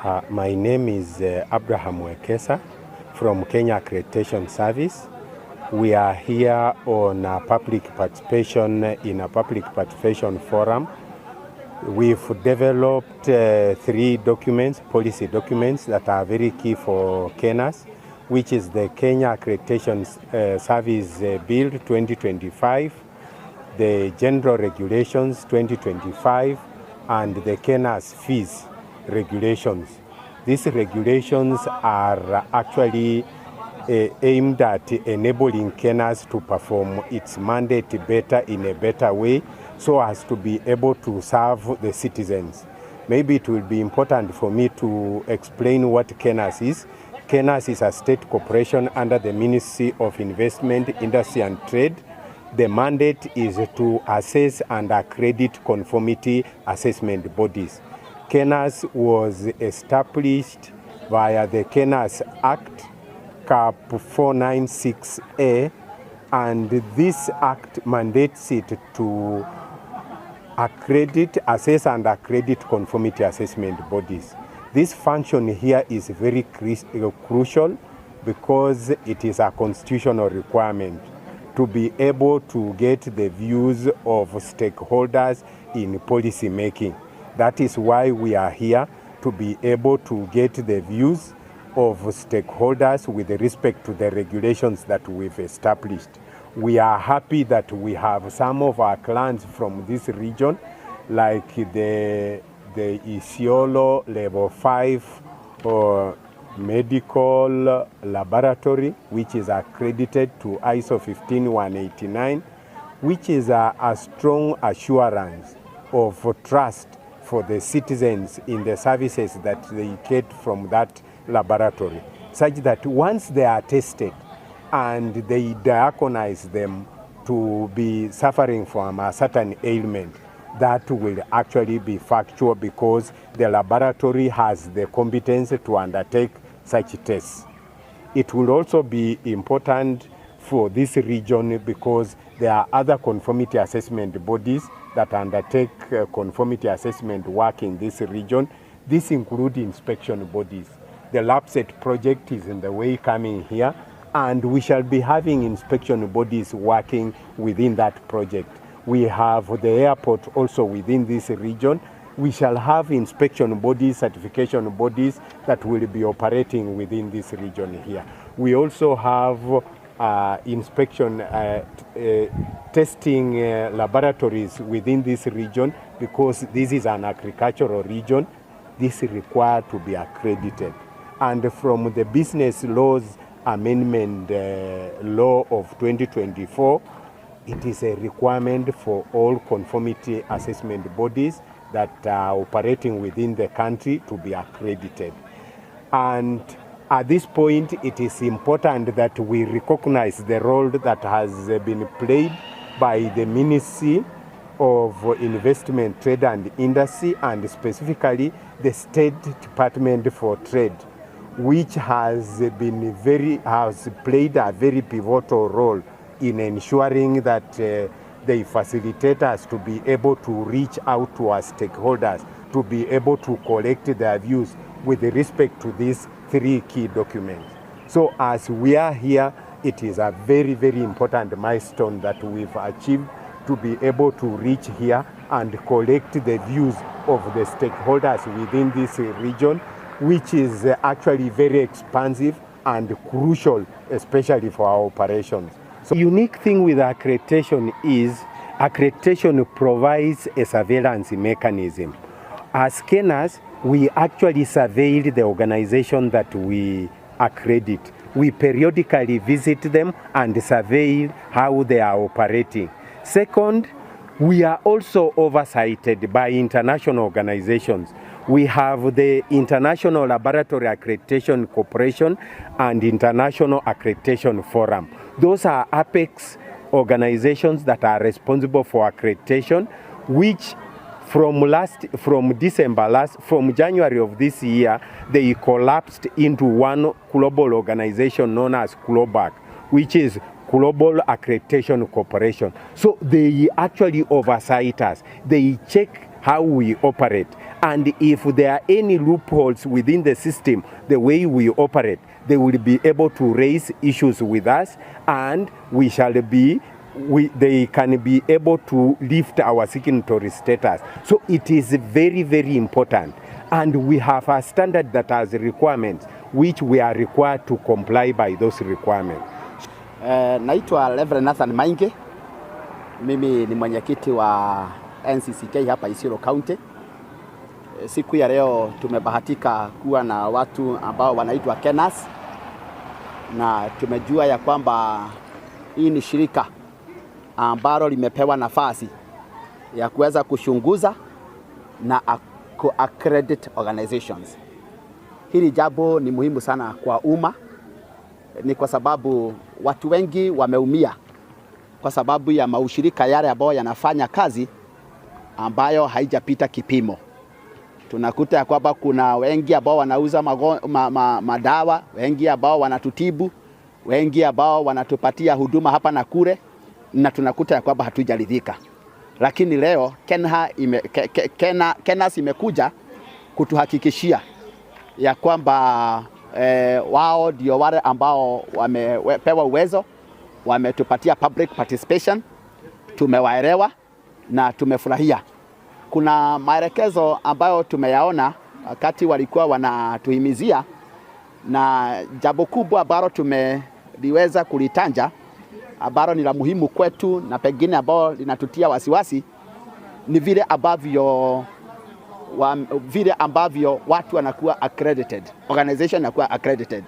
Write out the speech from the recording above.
My name is Abraham Wekesa from Kenya Accreditation Service. We are here on a public participation in a public participation forum. We've developed three documents, policy documents that are very key for Kenyans, which is the Kenya Accreditation Service Bill 2025, the General Regulations 2025, and the Kenyans fees regulations. These regulations are actually aimed at enabling Kenyans to perform its mandate better in a better way so as to be able to serve the citizens. Maybe it will be important for me to explain what Kenyans is. Kenyans is a state corporation under the Ministry of Investment, Industry and Trade. The mandate is to assess and accredit conformity assessment bodies. Kenyans was established via the Kenyans Act, Cap 496A, and this act mandates it to accredit, assess and accredit conformity assessment bodies. This function here is very crucial because it is a constitutional requirement to be able to get the views of stakeholders in policy making. That is why we are here, to be able to get the views of stakeholders with respect to the regulations that we've established. We are happy that we have some of our clients from this region, like the Isiolo Level 5 medical laboratory, which is accredited to ISO 15189, which is a strong assurance of trust for the citizens in the services that they get from that laboratory, such that once they are tested and they diagnose them to be suffering from a certain ailment, that will actually be factual because the laboratory has the competence to undertake such tests. It will also be important for this region because there are other conformity assessment bodies that undertake conformity assessment work in this region. This includes inspection bodies. The LabSet project is in the way coming here, and we shall be having inspection bodies working within that project. We have the airport also within this region. We shall have inspection bodies, certification bodies that will be operating within this region here. We also have testing laboratories within this region because this is an agricultural region. This is required to be accredited. And from the Business Laws Amendment Law of 2024, it is a requirement for all conformity assessment bodies that are operating within the country to be accredited. And at this point, it is important that we recognize the role that has been played by the Ministry of Investment, Trade and Industry, and specifically the State Department for Trade, which has played a very pivotal role in ensuring that they facilitate us to be able to reach out to our stakeholders, to be able to collect their views with respect to these three key documents. So as we are here, it is a very, very important milestone that we've achieved to be able to reach here and collect the views of the stakeholders within this region, which is actually very expansive and crucial, especially for our operations. So the unique thing with accreditation is accreditation provides a surveillance mechanism. As Kenyans, we actually surveil the organization that we accredit. We periodically visit them and survey how they are operating. Second, we are also oversighted by international organizations. We have the International Laboratory Accreditation Corporation and International Accreditation Forum. Those are apex organizations that are responsible for accreditation, which from January of this year, they collapsed into one global organization known as GLOBAC, which is Global Accreditation Corporation. So they actually oversight us. They check how we operate. And if there are any loopholes within the system, the way we operate, they will be able to raise issues with us, and they can be able to lift our signatory status. So it is very, very important. And we have a standard that has requirements, which we are required to comply by those requirements. Naitwa Referral Nathan Mainge. Mimi ni mwenyekiti wa NCCK hapa Isiolo County. Siku ya leo tumebahatika kuwa na watu ambao wanaitwa Kenas, na tumejua ya kwamba hii ni shirika ambalo limepewa nafasi ya kuweza kuchunguza na accredited organizations. Hili jambo ni muhimu sana kwa umma, ni kwa sababu watu wengi wameumia kwa sababu ya maushirika yale ambao yanafanya kazi ambayo haijapita kipimo. Tunakuta ya kwamba kuna wengi ambao wanauza madawa, wengi ambao wanatutibu, wengi ambao wanatupatia huduma hapa na kule, na tunakuta ya kwamba hatujaridhika. Lakini leo Kenas imekuja kutuhakikishia ya kwamba wao ndio wale ambao wamepewa uwezo, wametupatia public participation, tumewaelewa na tumefurahia. Kuna maelekezo ambayo tumeyaona wakati walikuwa wanatuhimizia, na jambo kubwa ambalo tumeliweza kulitanja ambalo ni la muhimu kwetu na pengine ambao linatutia wasiwasi ni vile ambavyo watu wanakuwa accredited, organization wanakuwa accredited.